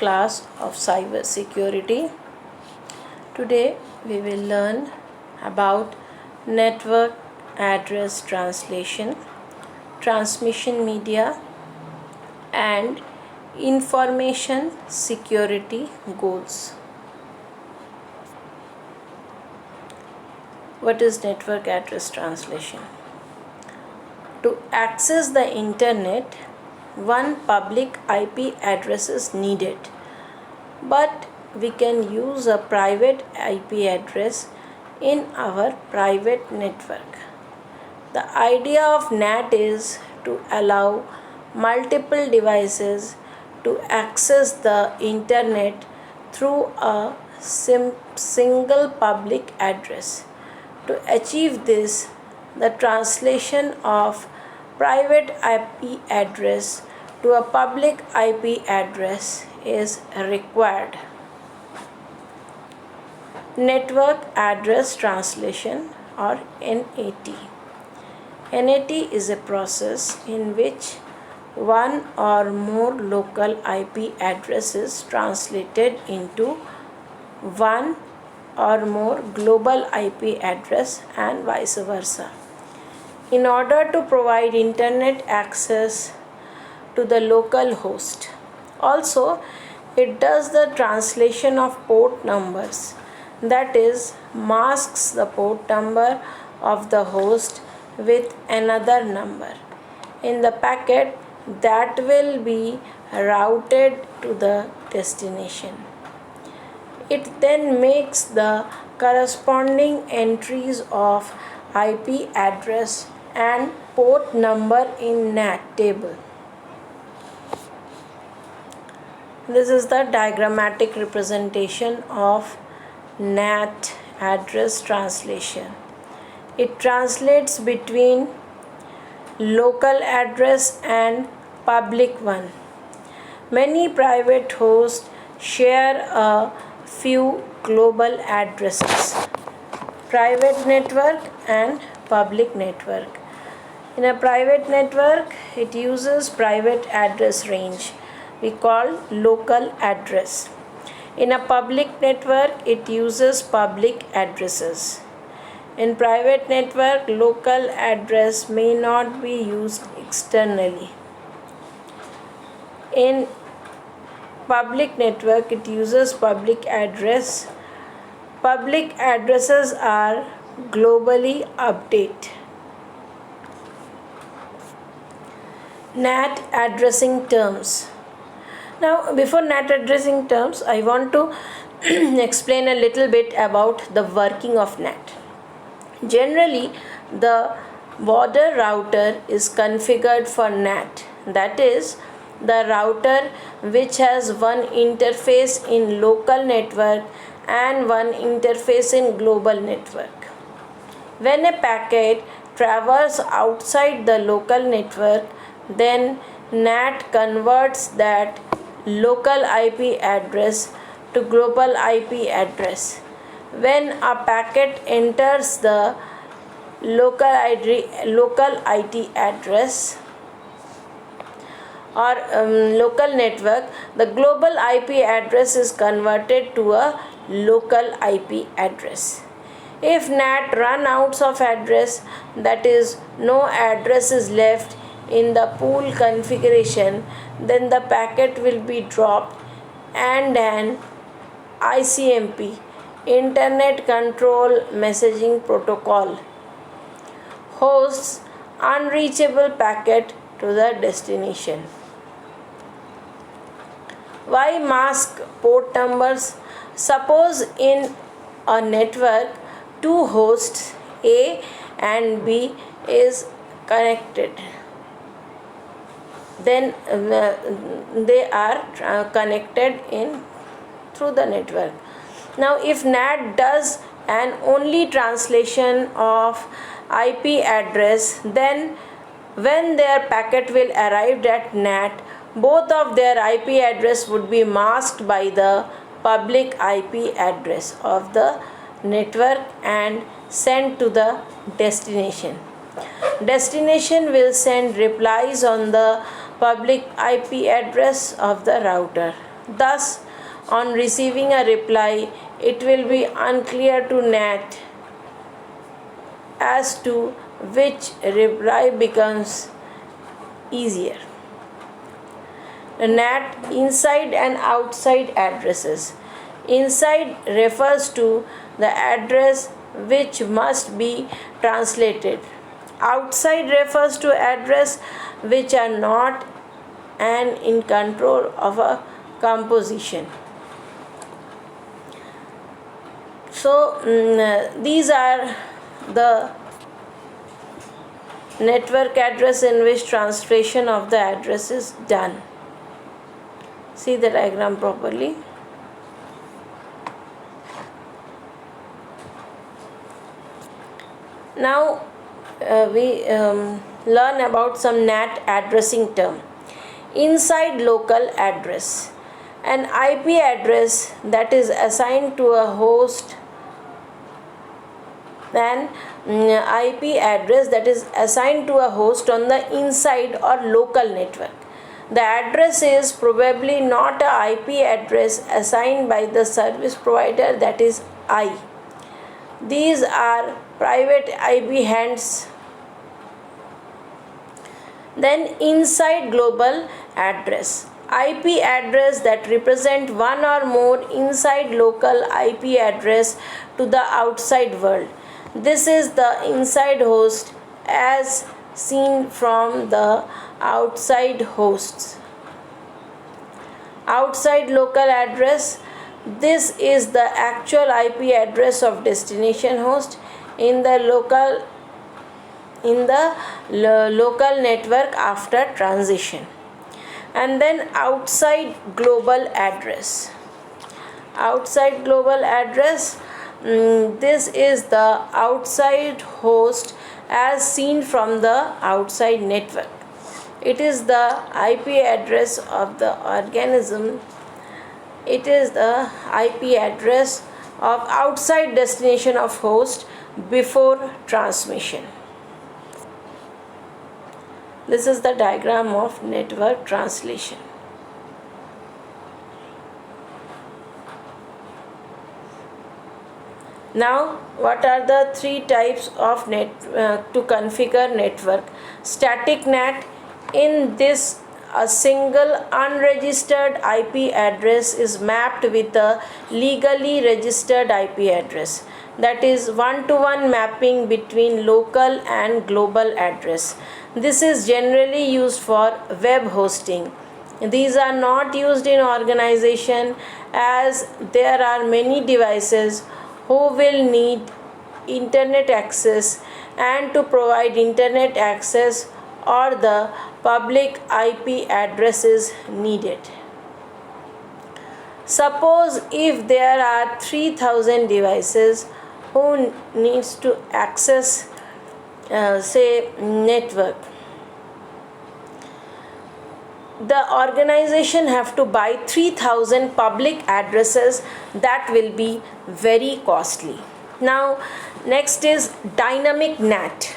class of cyber security. Today we will learn about network address translation, transmission media, and information security goals. What is network address translation? To access the internet, one public IP address is needed, but we can use a private IP address in our private network. The idea of NAT is to allow multiple devices to access the internet through a single public address. To achieve this, the translation of private IP address to a public IP address is required. Network address translation or NAT. NAT is a process in which one or more local IP addresses translated into one or more global IP address and vice versa. In order to provide internet access to the local host. Also, it does the translation of port numbers, that is, masks the port number of the host with another number in the packet that will be routed to the destination. It then makes the corresponding entries of IP address and port number in NAT table. This is the diagrammatic representation of NAT address translation. It translates between local address and public one. Many private hosts share a few global addresses, private network and public network. In a private network, it uses private address range we call local address. In a public network, it uses public addresses. In private network, local address may not be used externally. In public network, it uses public address. Public addresses are globally updated. NAT addressing terms. Now, before NAT addressing terms, I want to explain a little bit about the working of NAT. Generally, the border router is configured for NAT, that is, the router which has one interface in local network and one interface in global network. When a packet travels outside the local network, then NAT converts that local IP address to global IP address. When a packet enters the local IT address or local network, the global IP address is converted to a local IP address. If NAT run out of address, that is, no address is left in the pool configuration, then the packet will be dropped and an ICMP, Internet Control Messaging Protocol, hosts unreachable packet to the destination. Why mask port numbers? Suppose in a network two hosts A and B is connected. Then they are connected through the network. Now, if NAT does an only translation of IP address, then when their packet will arrive at NAT, both of their IP address would be masked by the public IP address of the network and sent to the destination. Destination will send replies on the public IP address of the router. Thus, on receiving a reply, it will be unclear to NAT as to which reply becomes easier. The NAT inside and outside addresses. Inside refers to the address which must be translated. Outside refers to address which are not and in control of a composition. So these are the network address in which translation of the address is done. See the diagram properly. Now we learn about some NAT addressing term. Inside local address. An IP address that is assigned to a host, an IP address that is assigned to a host on the inside or local network. The address is probably not a IP address assigned by the service provider, that is I. These are private IP hands. Then inside global address. IP address that represent one or more inside local IP address to the outside world. This is the inside host as seen from the outside hosts. Outside local address. This is the actual IP address of destination host in the local network after transition. And then outside global address. Outside global address, this is the outside host as seen from the outside network. It is the IP address of the organism. It is the IP address of outside destination of host before transmission. This is the diagram of network translation. Now, what are the three types of to configure network? Static NAT. In this, a single unregistered IP address is mapped with a legally registered IP address. That is one-to-one mapping between local and global address. This is generally used for web hosting. These are not used in organization as there are many devices who will need internet access, and to provide internet access or the public IP address is needed. Suppose if there are 3000 devices who needs to access say network, the organization have to buy 3000 public addresses. That will be very costly. Now next is dynamic NAT.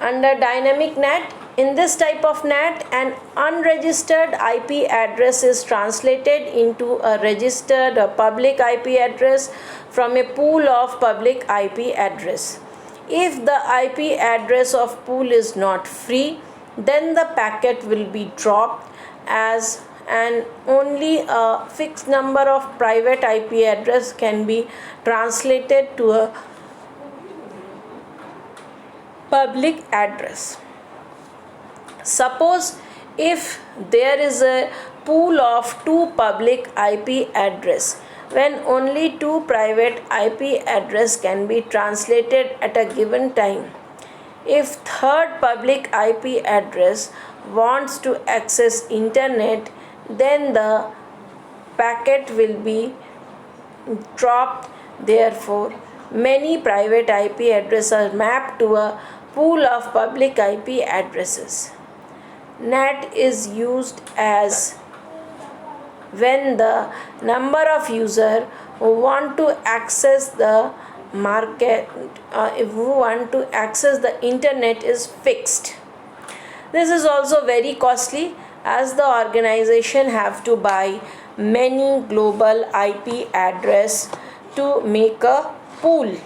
Under dynamic NAT, in this type of NAT, an unregistered IP address is translated into a registered or public IP address from a pool of public IP address. If the IP address of pool is not free, then the packet will be dropped as and only a fixed number of private IP address can be translated to a public address. Suppose if there is a pool of 2 public IP address, when only 2 private IP address can be translated at a given time. If third public IP address wants to access internet, then the packet will be dropped. Therefore, many private IP addresses are mapped to a pool of public IP addresses. NAT is used as when the number of users who want to access the market who want to access the internet is fixed. This is also very costly as the organization have to buy many global IP address to make a pool.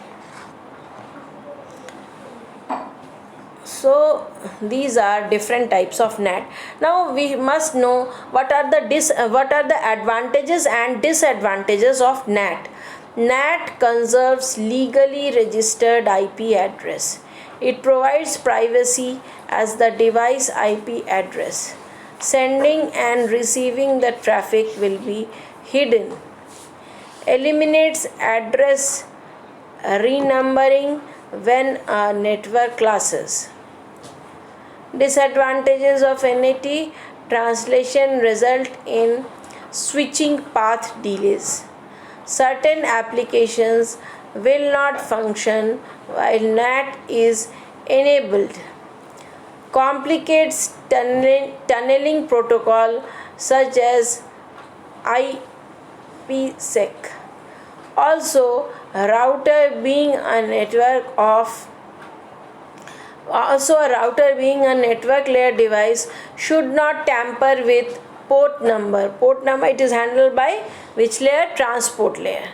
So these are different types of NAT. Now we must know what are the advantages and disadvantages of NAT. NAT conserves legally registered IP address. It provides privacy as the device IP address. Sending and receiving the traffic will be hidden. Eliminates address renumbering when a network classes. Disadvantages of NAT: translation result in switching path delays. Certain applications will not function while NAT is enabled. Complicates tunneling protocol such as IPsec. Also, a router being a network layer device should not tamper with port number. Port number, it is handled by which layer? Transport layer.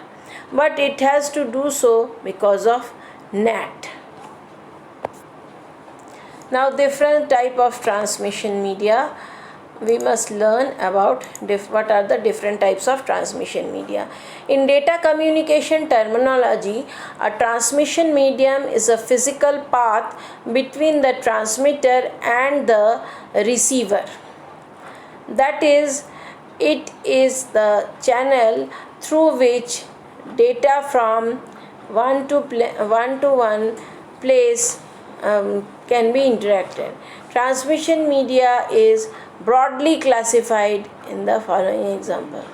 But it has to do so because of NAT. Now different type of transmission media. We must learn about what are the different types of transmission media. In data communication terminology, a transmission medium is a physical path between the transmitter and the receiver. That is, it is the channel through which data from one to one place can be interacted. Transmission media is broadly classified in the following example.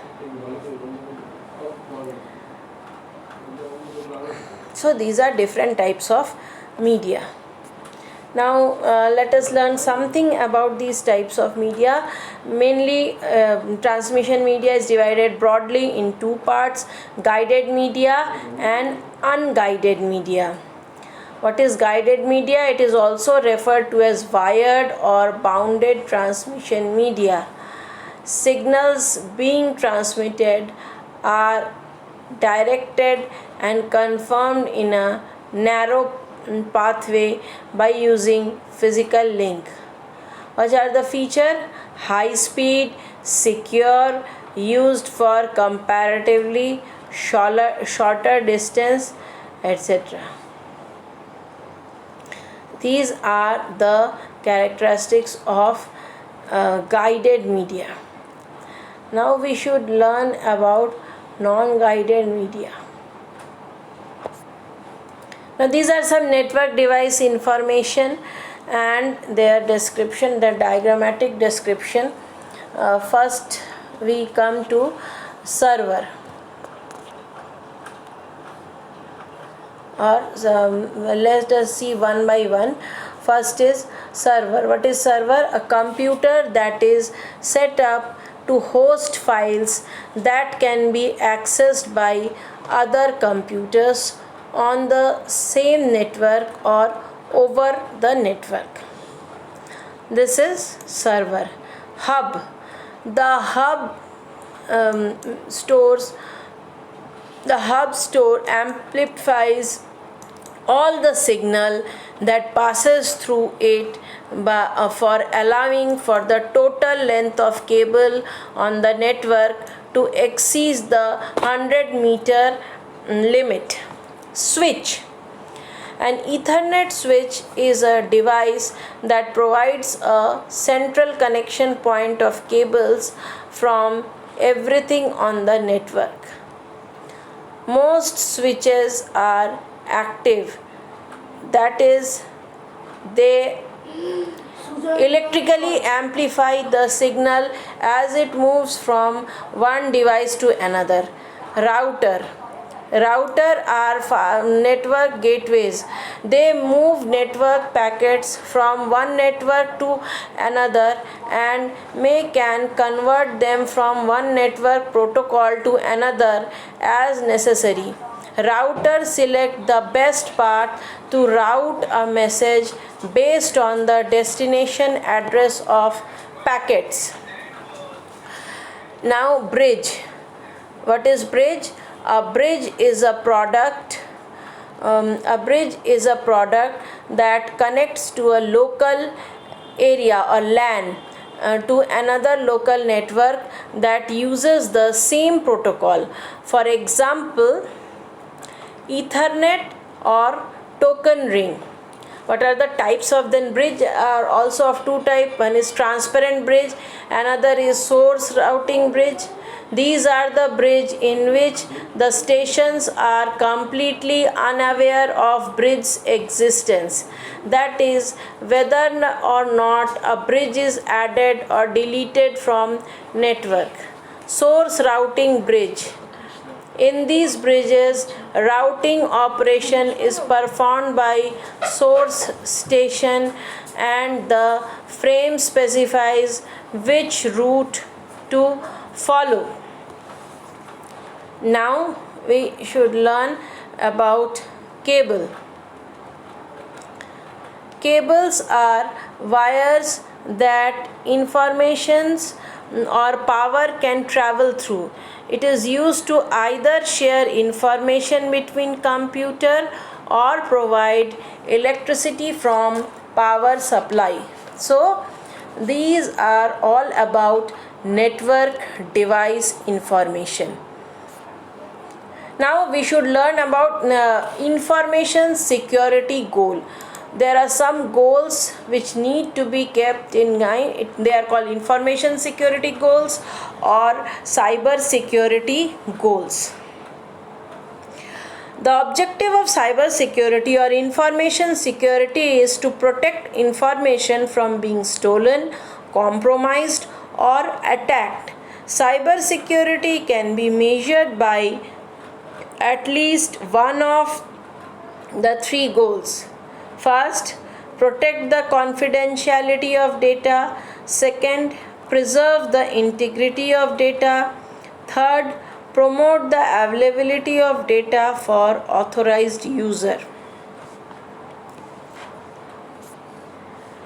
So these are different types of media. Now let us learn something about these types of media. Mainly transmission media is divided broadly in two parts: guided media and unguided media. What is guided media? It is also referred to as wired or bounded transmission media. Signals being transmitted are directed and confirmed in a narrow pathway by using physical link. What are the features? High speed, secure, used for comparatively shorter distance, etc. These are the characteristics of guided media. Now we should learn about non-guided media. Now these are some network device information and their description, the diagrammatic description. First we come to server. Let us see one by one. First is server. What is server? A computer that is set up to host files that can be accessed by other computers on the same network or over the network. This is server. Hub. The hub amplifies all the signal that passes through it for allowing for the total length of cable on the network to exceed the 100-meter limit. Switch. An Ethernet switch is a device that provides a central connection point of cables from everything on the network. Most switches are active, that is, they electrically amplify the signal as it moves from one device to another. Router are network gateways. They move network packets from one network to another and can convert them from one network protocol to another as necessary. Routers select the best path to route a message based on the destination address of packets. Now, bridge. What is bridge? A bridge is a product. A bridge is a product that connects to a local area or LAN to another local network that uses the same protocol. For example, Ethernet or token ring. What are the types of then bridge? Are also of two type. One is transparent bridge, another is source routing bridge. These are the bridge in which the stations are completely unaware of bridge's existence. That is, whether or not a bridge is added or deleted from network. Source routing bridge. In these bridges, routing operation is performed by source station and the frame specifies which route to follow. Now we should learn about cable. Cables are wires that informations or power can travel through. It is used to either share information between computer or provide electricity from power supply. So these are all about network device information. Now we should learn about information security goal. There are some goals which need to be kept in mind. They are called information security goals or cyber security goals. The objective of cyber security or information security is to protect information from being stolen, compromised, or attacked. Cyber security can be measured by at least one of the three goals. First, protect the confidentiality of data. Second, preserve the integrity of data. Third, promote the availability of data for authorized user.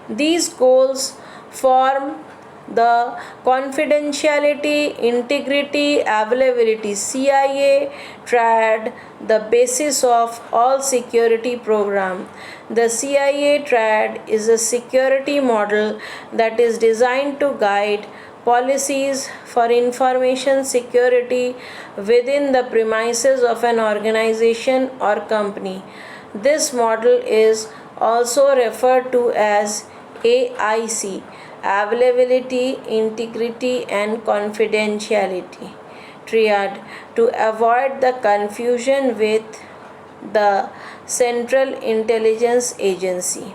These goals form the confidentiality, integrity, availability CIA triad, the basis of all security program. The CIA triad is a security model that is designed to guide policies for information security within the premises of an organization or company. This model is also referred to as AIC, availability, integrity, and confidentiality triad, to avoid the confusion with the Central Intelligence Agency.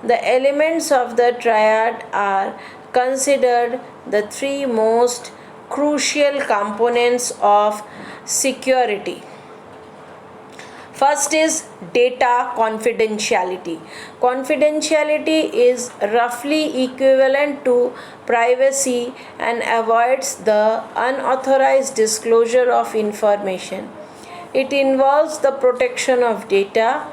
The elements of the triad are considered the three most crucial components of security. First is data confidentiality. Confidentiality is roughly equivalent to privacy and avoids the unauthorized disclosure of information. It involves the protection of data,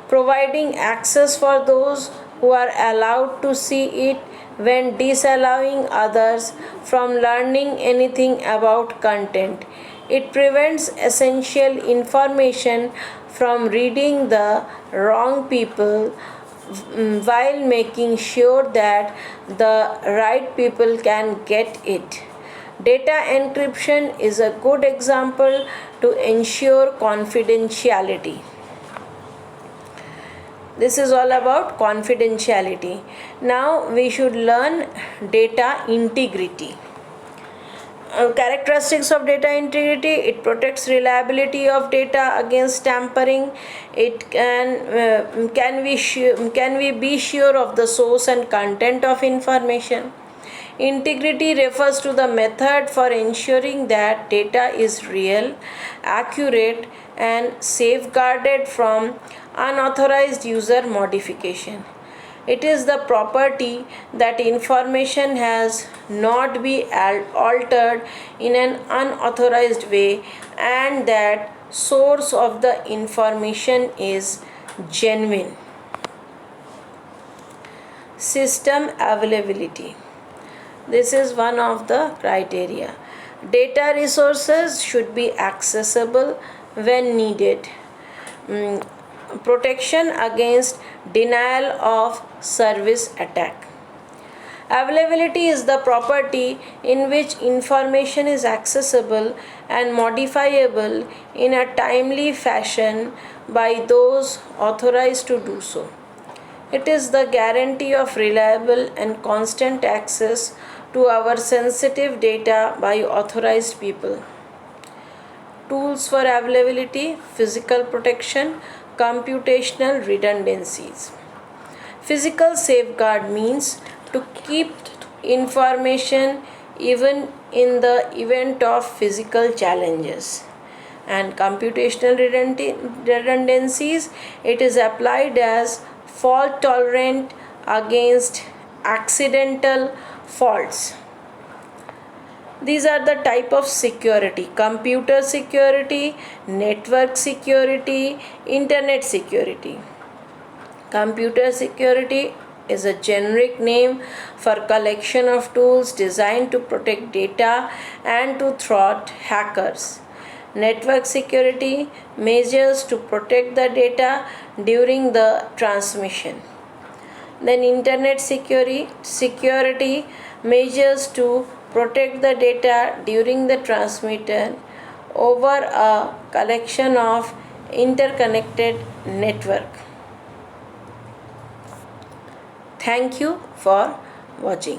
providing access for those who are allowed to see it when disallowing others from learning anything about content. It prevents essential information from reading the wrong people while making sure that the right people can get it. Data encryption is a good example to ensure confidentiality. This is all about confidentiality. Now we should learn data integrity. Characteristics of data integrity: it protects reliability of data against tampering. It can we be sure of the source and content of information. Integrity refers to the method for ensuring that data is real, accurate, and safeguarded from unauthorized user modification. It is the property that information has not been altered in an unauthorized way and that source of the information is genuine. System availability. This is one of the criteria. Data resources should be accessible when needed. Mm, Protection against denial of service attack. Availability is the property in which information is accessible and modifiable in a timely fashion by those authorized to do so. It is the guarantee of reliable and constant access to our sensitive data by authorized people. Tools for availability, physical protection, computational redundancies. Physical safeguard means to keep information even in the event of physical challenges. And computational redundancies, it is applied as fault tolerant against accidental faults. These are the type of security: computer security, network security, internet security. Computer security is a generic name for collection of tools designed to protect data and to thwart hackers. Network security, measures to protect the data during the transmission. Then internet security, measures to protect the data during the transmission over a collection of interconnected network. Thank you for watching.